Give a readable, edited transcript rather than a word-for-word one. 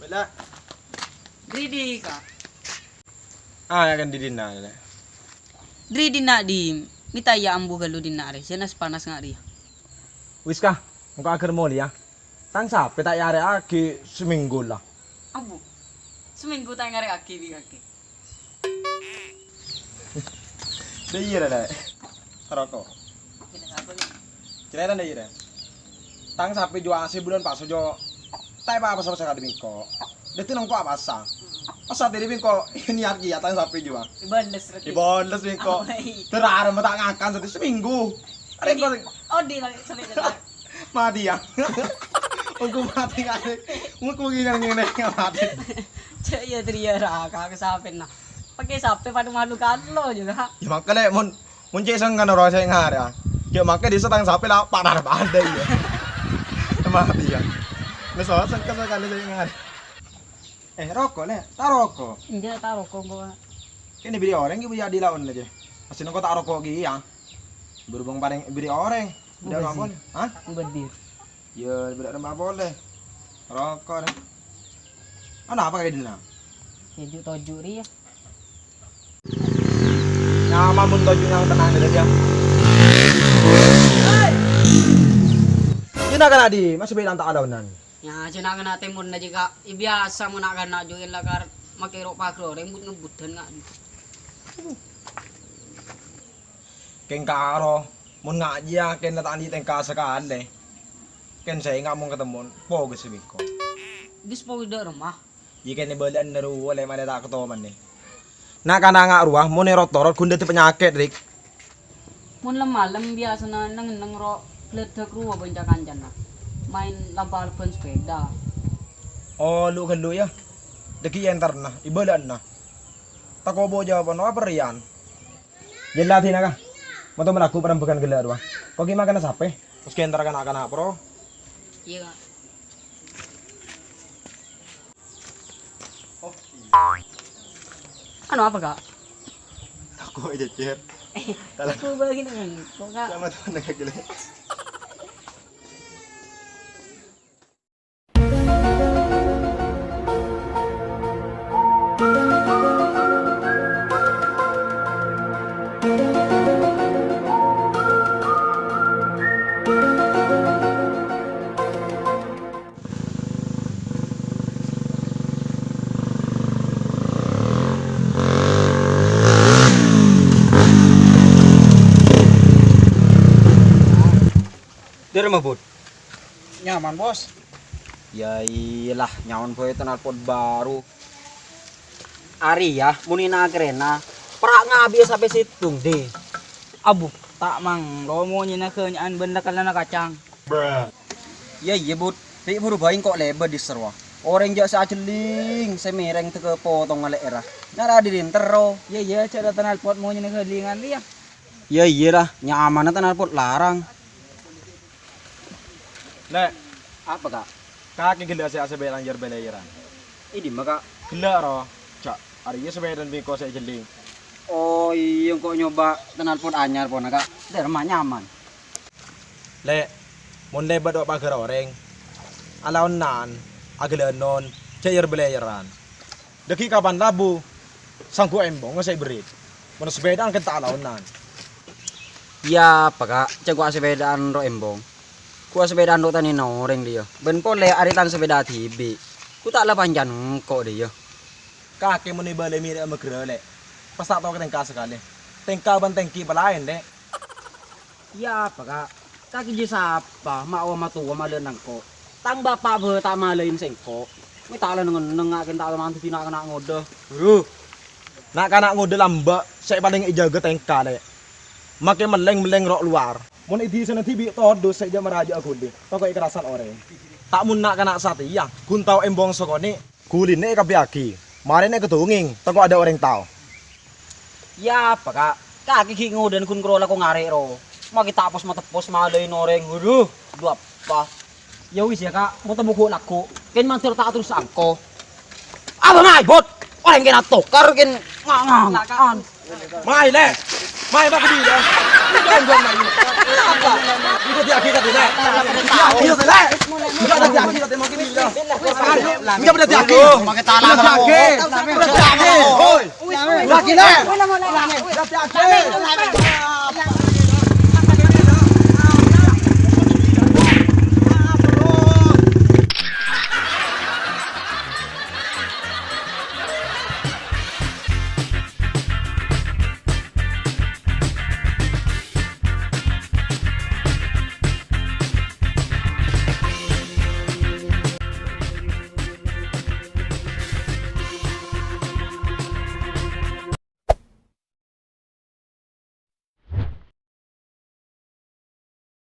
Bela. Dridi ka. Kan di dina. Dridi na di. Mitaya ambu galu din na rin. Siya panas nga rin. Wis ka, muka akhir mo ya. Tang sape tak yare aki seminggu lah. Abu. Seminggu tayo nga rin aki di aki. Iya dah. Rokok. Cerita dah iya. Tang sape jual sebulan pas sojo. Tai apa sama sekali miko. Dia tuh nongko apa asa. Asa tadi miko ini arki ya tang sape jual. Ibalas miko. Terar mata ngakan satu seminggu. Ada kau. Oh di sampai dekat. Mati ya. Aku mati kali. Aku gini mati. Cek ya tria raka kesapin nah. Pakai sape pada malu lo juga. Ya makanya mun cek sang kan orang saya ngare ya. Dia makanya di setang sape lah parah banget ya. Mati ya. Ngesot sang sekali saya ngare. Rokok nih, tak rokok. Iya tak rokok gua. Kini beli orang ibu ya di lawan aja. Masih nongko tak rokok gini ya. Berhubung paling beli orang. Udah nggak boleh. Hah? Berbir. Ya, udah nggak boleh. Rokok nih. Apa kayak dina? Ya toju ri ya. Nama mun toju yang tenang dia. Cina kan adi, masih bilang tak alaunan. Ya, cina kena timun na juga. Ibiasa mo na kana join lagar makiro pakro rembut ngebudan nga. Keng karo, mun ngaji ya ken natani tengka sekali. Ken saya nggak mau ketemu, po ke semiko. Gis po udah rumah. Ikan ni balan naru oleh mana tak ketoman nih. Nak kana ngak ruah, mun rotorot kunda tu penyakit rik. Mun malam biasa na nang ro ledek ruwa bancakan jana. Main lampal-lampal sepeda. Oh, lu kan lu ya. Deki enter nah, ibadan nah. Takobo jawaban apa perian. Jelati naga. Mato menaku perambukan gelar wah. Kok gimana kana sape? Terus enter kana pro. Iya. Oh. Ano apa kak? Aku aja cer. Aku bagi nang. Kok kak? Sama tuh nagagila. Dari mabut. Nyaman bos. Ya iyalah nyawan boy knalpot baru. Ari ya, munina kerena. Perak ngabi sampai situng deh. Abu tak mang romo na kenyaan benda kalana kacang. Ya iya but. Pi baru baing kok lebar di serwa. Orang jak sajeling semereng teke potong ngalek era. Nara dirin tero. Iya cara knalpot mo na kelingan dia. Ya iyalah nyaman knalpot larang. Lek, Apa kak? kaki gila saya sebelang jar belayaran. Ini maka. Gila roh. Cak, hari ini sebedan biko saya jeling. Oh iya kok nyoba knalpot anyar pon kak. Derma nyaman. Lek, mun lebat dok pagar orang. Alaun nan, agelanon, cair belayaran. Deki kapan labu, sangku embong saya berit. Mun sepedaan kita alaun nan. Ya apa kak? Cek gua sepedaan ro embong. Gua sepedaan ro tani noreng dia. Ben pole aritan sepeda tibi. Ku tak lah panjang kok dia. Kaki mun ibale mire ama lek. Pas tak tahu ketengka sekali. Tengka ban tengki balain dek. Ya apa kak? Kaki je sapa? Mak wa matu wa maleun kok. Tang bapak be tak malein sengko. Mi tak lah nengaken tak mantu tina kena ngode. Nak kanak ngode lamba, saya paling ijaga tengka dek. Makin meleng rok luar. Mun idi sana tibi todo saja meraja aku deh. Toko ikerasan orang. Tak mun nak kanak sate ya. Kuntau embong sokoni. Kuline kapiaki. Marine ketunging. Toko ada orang tahu. Ya apa kak? Kaki ki ngoden kun krola ko ngare ro. Magi tapos matepos malein noreng. Waduh, dua apa? Ya wis ya kak, mau temu ko lako. Ken mantir tak terus angko. Apa mai bot? Orang kena tokar ken ngangan. Mai le. Mai bak di. Ikut dia kita tidak. Dia tidak. Enggak ada dia kita mau gini dah. Enggak ada dia. Pakai tanah. Hoi. Lagi le. Udah dia.